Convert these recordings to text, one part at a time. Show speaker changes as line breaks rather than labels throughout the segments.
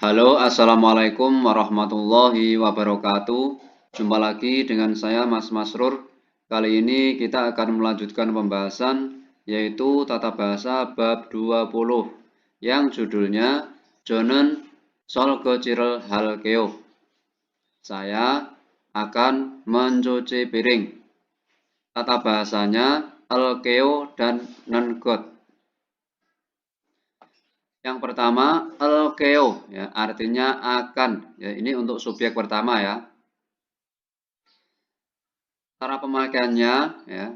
Halo, assalamualaikum warahmatullahi wabarakatuh. Jumpa lagi dengan saya, Mas Masrur. Kali ini kita akan melanjutkan pembahasan, yaitu tata bahasa bab 20, yang judulnya Jonen Solgeciral Halkeo. Saya akan mencuci piring. Tata bahasanya Alkeo dan Nengot. Yang pertama, alkeo, ya, artinya akan. Ya, ini untuk subjek pertama ya. Cara pemakaiannya, ya,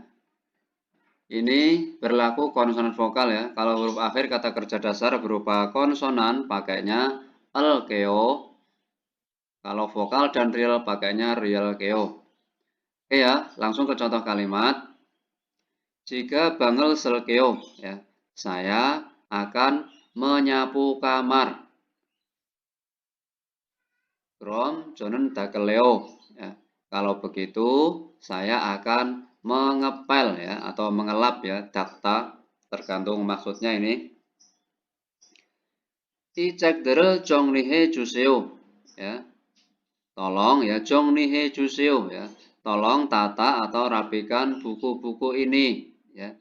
ini berlaku konsonan vokal ya. Kalau huruf akhir kata kerja dasar berupa konsonan, pakainya alkeo. Kalau vokal dan real, pakainya realkeo. Oke ya, langsung ke contoh kalimat. Jika bangel selkeo, ya, saya akan menyapu kamar. Krom jonen dakeleo, ya. Kalau begitu saya akan mengepel ya atau mengelap ya dakta, tergantung maksudnya ini. Icekdere jongnihe juseo, ya. Tolong ya jongnihe juseo, ya. Tolong tata atau rapikan buku-buku ini ya.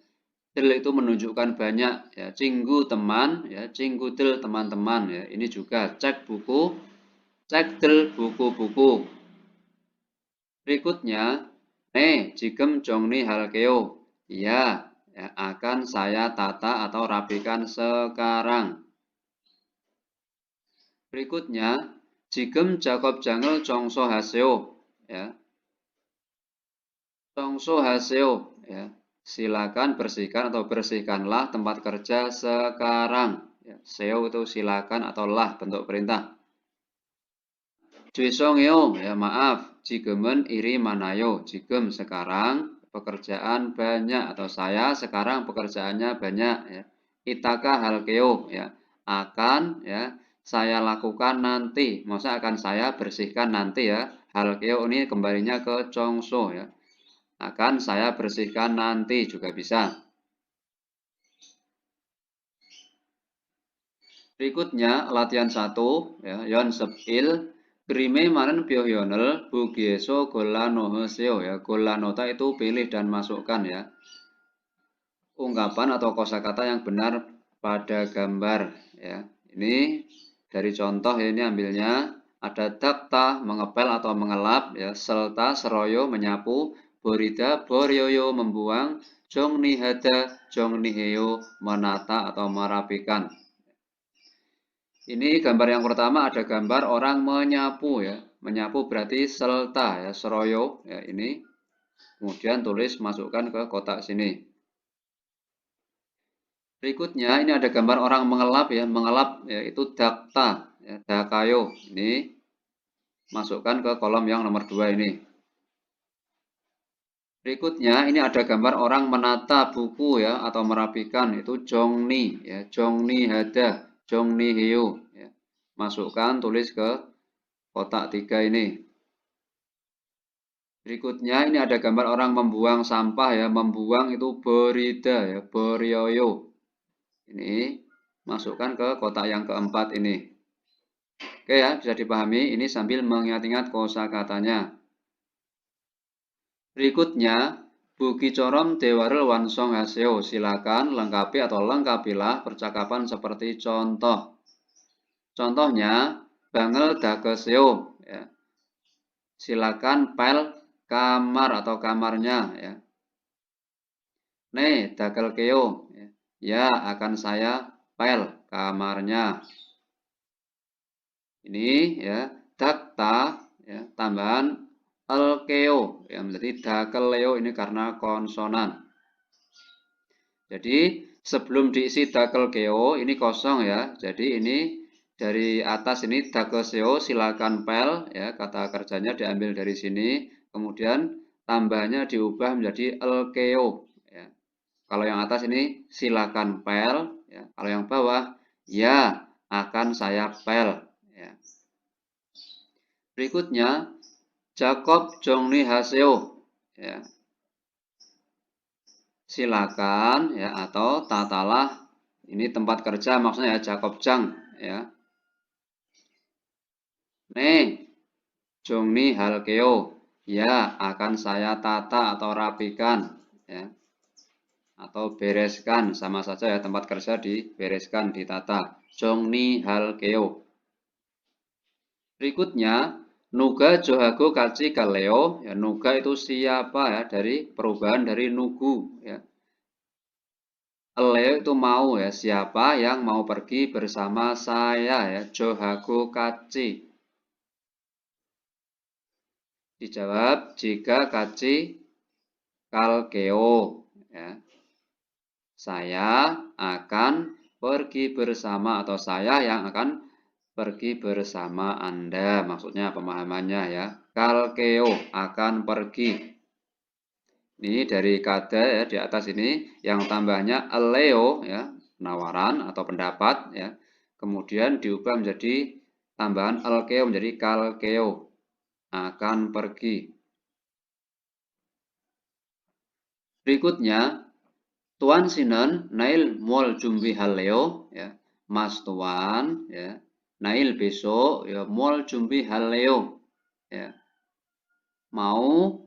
Del itu menunjukkan banyak ya. Cinggu teman ya, cinggudel teman-teman ya. Ini juga cek buku, cek del buku-buku. Berikutnya, jigem jongni halkeo. Iya, ya, akan saya tata atau rapikan sekarang. Berikutnya, jigem Jakob jangel jongso haseo. Ya. Jongso haseo. Ya. Silakan bersihkan atau bersihkanlah tempat kerja sekarang. Ya. Seo itu silakan atau lah bentuk perintah. Juisongyo, ya maaf, jigemen iri manayo, jigem sekarang pekerjaan banyak atau saya sekarang pekerjaannya banyak ya. Itaka halkeo ya, akan ya saya lakukan nanti, maksudnya akan saya bersihkan nanti ya. Halkeo ini kembalinya ke jongso ya. Akan saya bersihkan nanti juga bisa. Berikutnya latihan 1 ya, yon sepil Grime manen pyohyonel bugieso golanoheseo ya. Golanota itu pilih dan masukkan ya. Ungkapan atau kosakata yang benar pada gambar ya. Ini dari contoh ya, ini ambilnya ada dakta mengepel atau mengelap ya, selta seroyo menyapu, borida boryoyo membuang, jongnihada jongniheyo menata atau merapikan. Ini gambar yang pertama ada gambar orang menyapu ya. Menyapu berarti selta ya, seroyo ya ini. Kemudian tulis masukkan ke kotak sini. Berikutnya ini ada gambar orang mengelap ya, mengelap ya itu dakta ya, dakayo. Ini masukkan ke kolom yang nomor 2 ini. Berikutnya ini ada gambar orang menata buku ya atau merapikan, itu jongni ya, jongni hada, jongni hiyo ya. Masukkan tulis ke kotak 3 ini. Berikutnya ini ada gambar orang membuang sampah ya, membuang itu berida ya, beryoyo. Ini masukkan ke kotak yang keempat ini. Oke ya, bisa dipahami ini sambil mengingat-ingat kosakatanya. Berikutnya, Buki Corom Dewarel Wansong Haseo. Silakan lengkapi atau lengkapilah percakapan seperti contoh. Contohnya, Bangel Dakeseo ya. Silakan pel kamar atau kamarnya ya. Dakel keo ya. Ya, akan saya pel kamarnya. Ini ya, dakta ya, tambahan elkeo ya, menjadi dakeleo ini karena konsonan. Jadi sebelum diisi dakelkeo ini kosong ya. Jadi ini dari atas ini dakeseo silakan pel ya, kata kerjanya diambil dari sini, kemudian tambahnya diubah menjadi elkeo ya. Kalau yang atas ini silakan pel ya. Kalau yang bawah ya akan saya pel ya. Berikutnya Jakob Jongni Haseo ya. Silakan ya atau tatalah, ini tempat kerja maksudnya ya, Jakob Jang ya. Nih, jongni halkeo. Ya, akan saya tata atau rapikan. Ya. Atau bereskan. Sama saja ya, tempat kerja dibereskan, ditata. Jongni halkeo. Berikutnya, nuga johago kachi kaleo. Ya, nuga itu siapa ya, dari perubahan dari nugu. Ya. Leo itu mau ya, siapa yang mau pergi bersama saya ya, johago kachi. Dijawab jika kachi kalkeo ya. Saya akan pergi bersama atau saya yang akan pergi bersama Anda. Maksudnya pemahamannya ya. Kalkeo akan pergi. Ini dari kata ya di atas ini yang tambahnya leo ya, penawaran atau pendapat ya. Kemudian diubah menjadi tambahan alkeo menjadi kalkeo akan pergi. Berikutnya Tuan Sinan Nail mol jumbi haleo ya. Mas Tuan ya. Nail besok ya mol jumbi haleo ya. Mau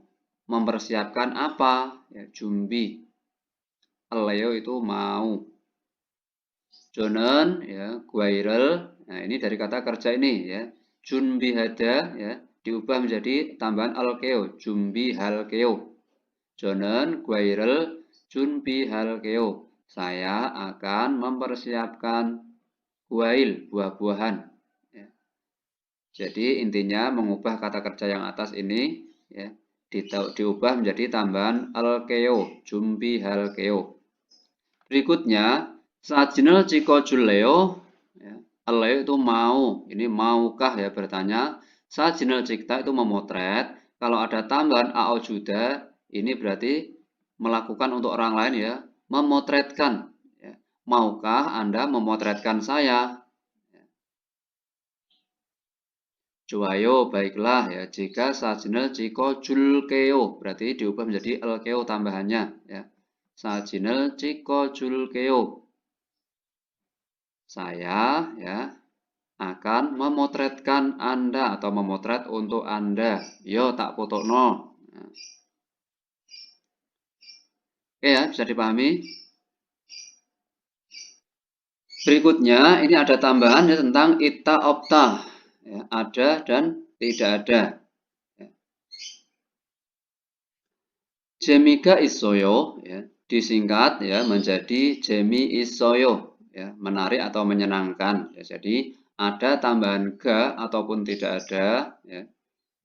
mempersiapkan apa ya, jumbi. Leo itu mau. Jonen ya, guairel. Nah, ini dari kata kerja ini ya. Junbi hada ya, diubah menjadi tambahan alkeo, jumbi halkeo. Jonen guairel junbi halkeo. Saya akan mempersiapkan guail, buah-buahan. Ya. Jadi intinya mengubah kata kerja yang atas ini ya, diubah menjadi tambahan alkeo, jumbi halkeo. Berikutnya, sajinal jiko juleo, ya, leo itu mau, ini maukah ya bertanya. Sajinal cikta itu memotret, kalau ada tambahan ao juda, ini berarti melakukan untuk orang lain ya, memotretkan. Ya. Maukah Anda memotretkan saya? Cuayo, baiklah ya. Jika sajinal jiko julkeo, berarti diubah menjadi elkeo tambahannya. Ya. Sajinal jiko julkeo. Saya ya akan memotretkan Anda atau memotret untuk Anda. Yo tak foto no. Nah. Oke ya, bisa dipahami. Berikutnya ini ada tambahan ya tentang ita opta. Ya, ada dan tidak ada. Ya. Jemiga isoyo ya, disingkat ya menjadi jemi isoyo ya, menarik atau menyenangkan. Ya, jadi ada tambahan ga ataupun tidak ada ya.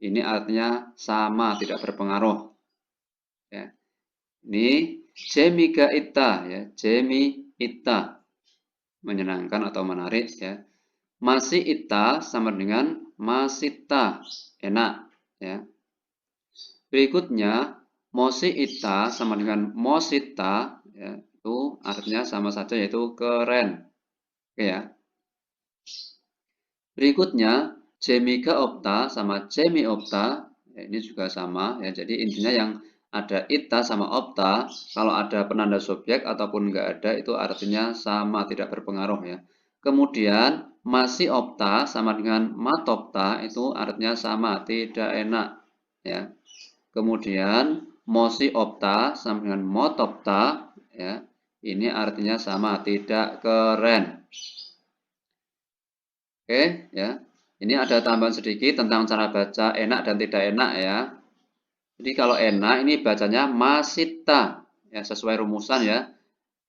Ini artinya sama, tidak berpengaruh. Ya. Ini jemiga ita ya, jemi ita menyenangkan atau menarik ya. Masih ita sama dengan masita, enak ya. Berikutnya mosi ita sama dengan mosita ya, itu artinya sama saja yaitu keren. Oke ya. Berikutnya jemiga opta sama jemi opta ya, ini juga sama ya. Jadi intinya yang ada ita sama opta, kalau ada penanda subjek ataupun enggak ada itu artinya sama, tidak berpengaruh ya. Kemudian masih opta sama dengan matopta itu artinya sama, tidak enak ya. Kemudian mosi opta sama dengan motopta ya. Ini artinya sama, tidak keren. Oke ya. Ini ada tambahan sedikit tentang cara baca enak dan tidak enak ya. Jadi kalau enak ini bacanya masita ya, sesuai rumusan ya.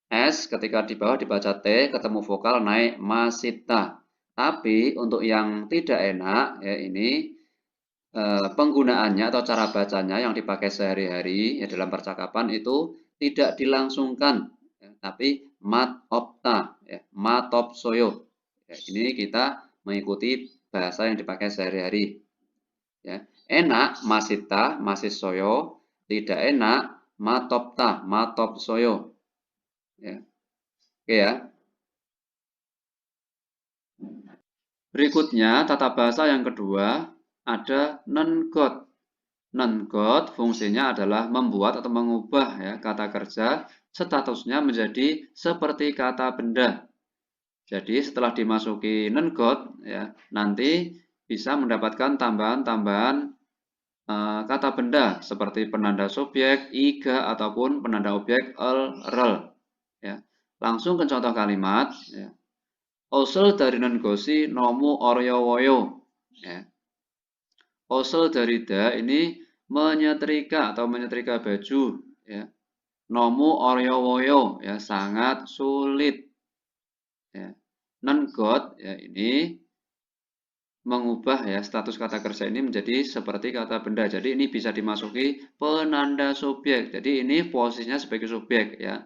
S ketika di bawah dibaca T, ketemu vokal naik masita. Tapi untuk yang tidak enak ya ini penggunaannya atau cara bacanya yang dipakai sehari-hari ya dalam percakapan itu tidak dilangsungkan ya, tapi mat opta ya, matop soyo. Ya, ini kita mengikuti bahasa yang dipakai sehari-hari. Ya. Enak masita, masih soyo. Tidak enak matopta, matop soyo. Ya. Oke ya. Berikutnya tata bahasa yang kedua ada non-got. Non-got fungsinya adalah membuat atau mengubah ya kata kerja statusnya menjadi seperti kata benda. Jadi setelah dimasuki non-got ya nanti bisa mendapatkan tambahan-tambahan kata benda seperti penanda subjek, iga, ataupun penanda objek rel. Ya. Langsung ke contoh kalimat. Ya. Usul dari nengosi nomu oryowoyo. Ya. Usul dari da ini menyetrika atau menyetrika baju. Ya. Nomu oryowoyo, ya, sangat sulit. Ya. Nengot, ya, ini mengubah, ya, status kata kerja ini menjadi seperti kata benda. Jadi ini bisa dimasuki penanda subjek. Jadi ini posisinya sebagai subjek, ya.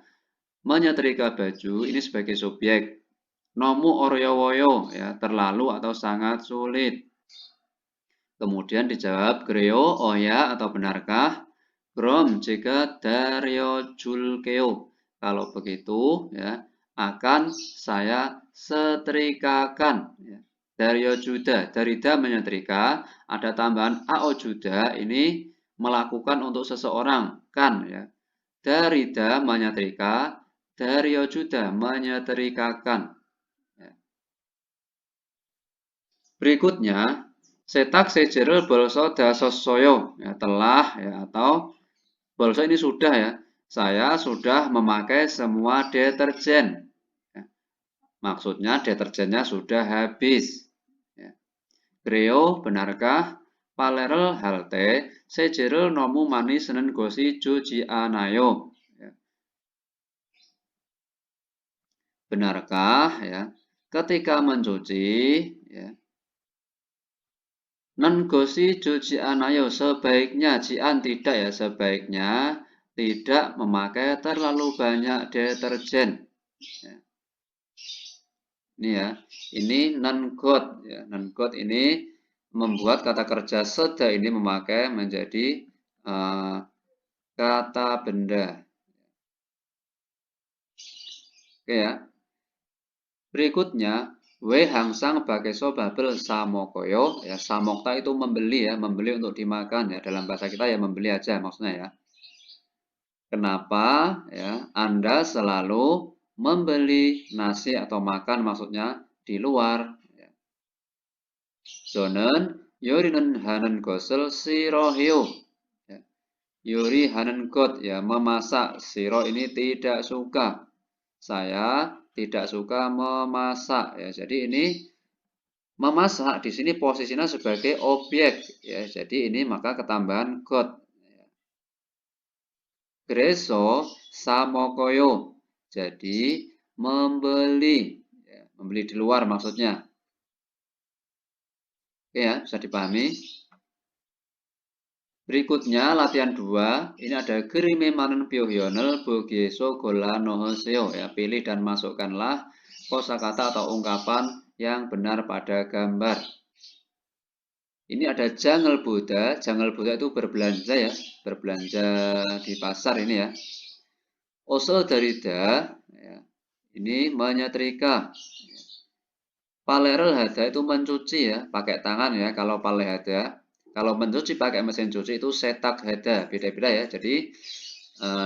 Menyetrika baju ini sebagai subjek. Nomu oryowoyo, ya, terlalu atau sangat sulit. Kemudian dijawab greo, oh ya atau benarkah? Grom jika Dario Julkeo. Kalau begitu, ya, akan saya setrikakan. Ya. Dario Juda, Darida menyetrika, ada tambahan ao Juda, ini melakukan untuk seseorang, kan, ya. Darida menyetrika, Dario Juda menyetrikakan. Ya. Berikutnya, setak sejerel bolso dasosoyo, ya, telah, ya, atau bolso ini sudah, ya. Saya sudah memakai semua deterjen. Ya. Maksudnya deterjennya sudah habis. Ya. Greo, benarkah? Palerel halte, sejerel nomu mani senen gosi cuci anayo. Ya. Benarkah, ya? Ketika mencuci, ya, nengosi cuci anayo sebaiknya, cian tidak, ya, sebaiknya tidak memakai terlalu banyak deterjen. Ya. Ini, ya, ini non-God, ya, non-God ini membuat kata kerja seda ini memakai menjadi kata benda. Oke, ya. Berikutnya, we hangsang bageso babel samokoyo, ya, samokta itu membeli, ya, membeli untuk dimakan, ya, dalam bahasa kita ya membeli aja maksudnya, ya. Kenapa, ya, Anda selalu membeli nasi atau makan maksudnya di luar, ya. Jonen yorinen hanen gosel sirohyo, ya. Yuri hanen got, ya, memasak. Siro ini tidak suka. Saya tidak suka memasak, ya. Jadi ini memasak di sini posisinya sebagai objek, ya. Jadi ini maka ketambahan got. Greso samokoyo. Jadi membeli, ya, membeli di luar maksudnya. Oke, ya, bisa dipahami. Berikutnya latihan 2, ini ada gerime manen pyohyonel bogyeso gola nohoseo, ya, pilih dan masukkanlah kosakata atau ungkapan yang benar pada gambar. Ini ada jangal Buddha itu berbelanja, ya, berbelanja di pasar ini, ya. Osel dari da, ya, ini menyetrika. Palerel hada itu mencuci, ya, pakai tangan, ya, kalau palehada. Kalau mencuci pakai mesin cuci itu setak hada, beda-beda, ya. Jadi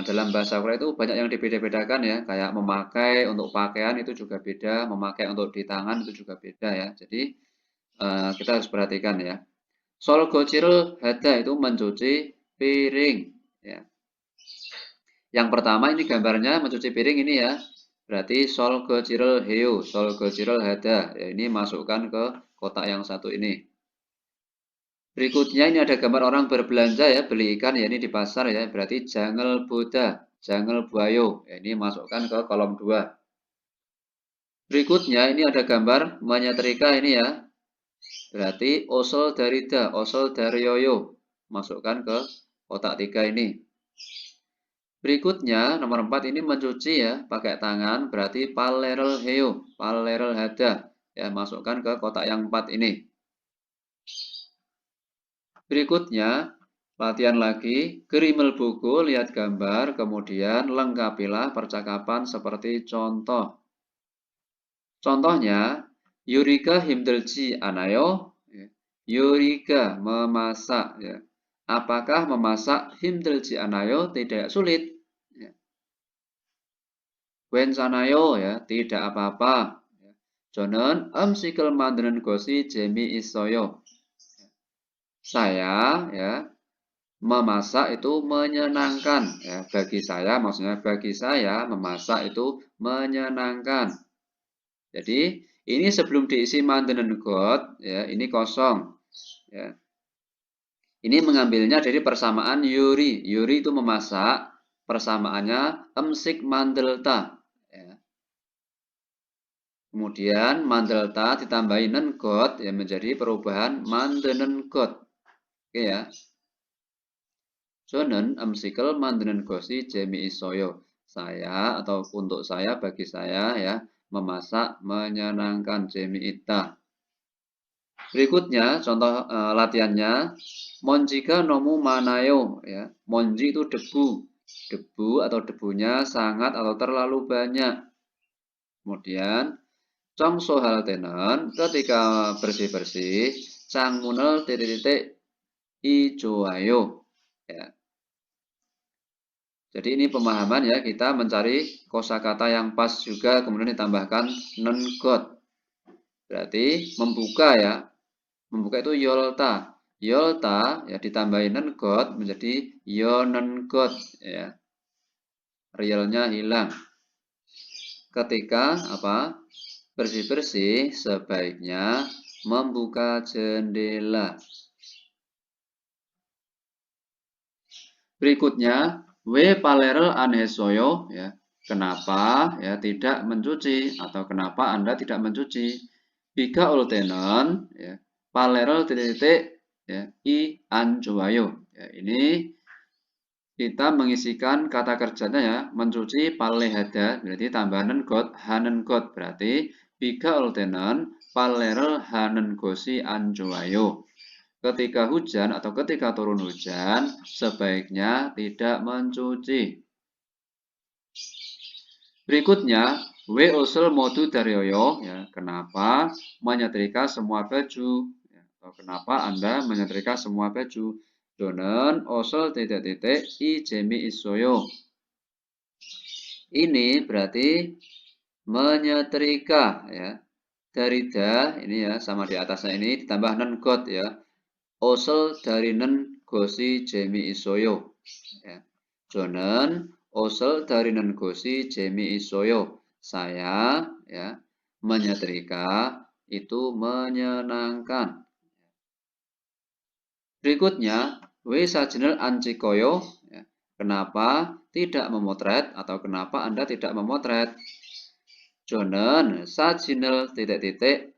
dalam bahasa Korea itu banyak yang dibeda-bedakan, ya. Kayak memakai untuk pakaian itu juga beda, memakai untuk di tangan itu juga beda, ya. Jadi kita harus perhatikan, ya. Sol gojil hada itu mencuci piring, ya. Yang pertama ini gambarnya mencuci piring ini, ya. Berarti sol gojil heo, sol gojil hada. Ya, ini masukkan ke kotak yang satu ini. Berikutnya ini ada gambar orang berbelanja, ya, beli ikan, ya, ini di pasar, ya, berarti jangal Buddha, jangal buayo, ya, ini masukkan ke kolom 2. Berikutnya ini ada gambar menyetrika ini, ya, berarti osol dari da, osol dari yoyo, masukkan ke kotak 3 ini. Berikutnya nomor 4 ini mencuci, ya, pakai tangan, berarti palerel heo, palerel hada, ya, masukkan ke kotak yang 4 ini. Berikutnya, latihan lagi, gerimel buku, lihat gambar, kemudian lengkapilah percakapan seperti contoh. Contohnya, Yurika himdelji anayo, Yurika memasak, ya. Apakah memasak himdelji anayo tidak sulit? Ya. Wensanayo, ya, tidak apa-apa. Jonon sikil mandenen gosi jemi isoyo. Saya ya memasak itu menyenangkan ya. Bagi saya maksudnya bagi saya memasak itu menyenangkan. Jadi ini sebelum diisi mandanen got ya, ini kosong ya. Ini mengambilnya dari persamaan Yuri. Yuri itu memasak, persamaannya emsik mandelta ya. Kemudian mandelta ditambahin nengot ya menjadi perubahan mandenen got. Oke ya. Jonen emsikel mandenen gosi jemi isoyo. Saya atau untuk saya bagi saya ya memasak menyenangkan jemi ita. Berikutnya contoh latihannya monjika nomu manayo ya. Monji itu debu. Debu atau debunya sangat atau terlalu banyak. Kemudian Cong sohal tenen ketika bersih-bersih cang munel titik-titik ijo ayo ya. Jadi ini pemahaman ya, kita mencari kosakata yang pas juga kemudian ditambahkan nengot. Berarti membuka ya. Membuka itu yolta. Yolta ya ditambahin nengot menjadi yonengot ya. Realnya hilang. Ketika apa? Bersih-bersih sebaiknya membuka jendela. Berikutnya W palerel anhesoyo ya. Kenapa ya tidak mencuci atau kenapa Anda tidak mencuci? Bika ultenon ya. Palerel titik ya I anjoayo. Ya, ini kita mengisikan kata kerjanya ya, mencuci palehada berarti tambahan got hanen got berarti bika ultenon palerel hanen gosi anjoayo. Ketika hujan atau ketika turun hujan, sebaiknya tidak mencuci. Berikutnya, W usul modu daryoyo. Ya, kenapa menyetrika semua baju? Ya, atau kenapa Anda menyetrika semua baju? Donen usul titik-titik I jemi isoyo. Ini berarti menyetrika ya. Darida ini ya sama di atasnya ini ditambah nen got ya. Osel dari nen gosi jemi isoyo. Ya. Jonen osel dari nen gosi jemi isoyo. Saya ya menyetrika itu menyenangkan. Berikutnya W sajenel ancikoyo. Ya. Kenapa tidak memotret atau kenapa Anda tidak memotret? Jonen sajinel titik-titik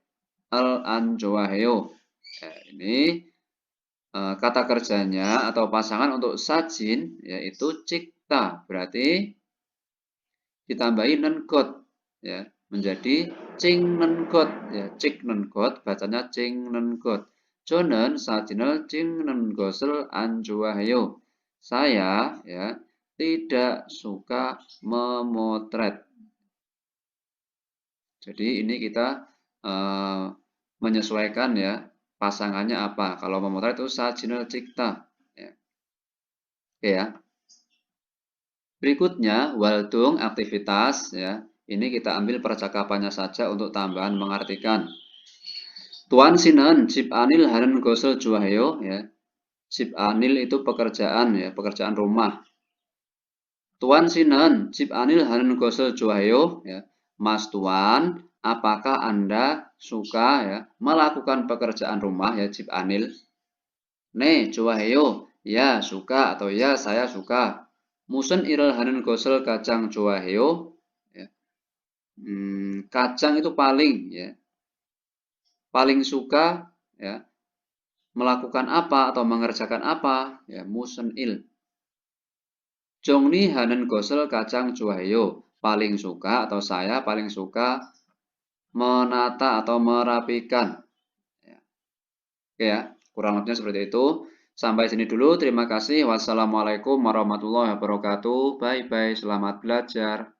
al anjoaheo. Ya, ini kata kerjanya atau pasangan untuk sajin yaitu cikta berarti ditambahin nengot ya menjadi cing nengot ya cik nengot bacanya cing nengot jonen sajinel cing nengosel anjuahyo saya ya tidak suka memotret. Jadi ini kita menyesuaikan ya pasangannya apa. Kalau memotret itu sajinal cikta. Ya. Oke ya. Berikutnya waldung aktivitas ya. Ini kita ambil percakapannya saja untuk tambahan mengartikan. Tuan Sinan Cip Anil Hanen Gosel Juahyo ya. Cip Anil itu pekerjaan ya, pekerjaan rumah. Tuan Sinan Cip Anil Hanen Gosel Juahyo ya. Mas Tuan, apakah Anda suka ya melakukan pekerjaan rumah ya Cip Anil? Ne, Juahyo, ya suka atau ya saya suka. Musen irel hanen gosel kacang Juahyo. Ya. Kacang itu paling ya. Paling suka ya melakukan apa atau mengerjakan apa ya musen il. Jongni hanen gosel kacang Juahyo. Paling suka atau saya paling suka menata atau merapikan. Ya. Oke ya, kurang lebihnya seperti itu. Sampai sini dulu. Terima kasih. Wassalamualaikum warahmatullahi wabarakatuh. Bye bye. Selamat belajar.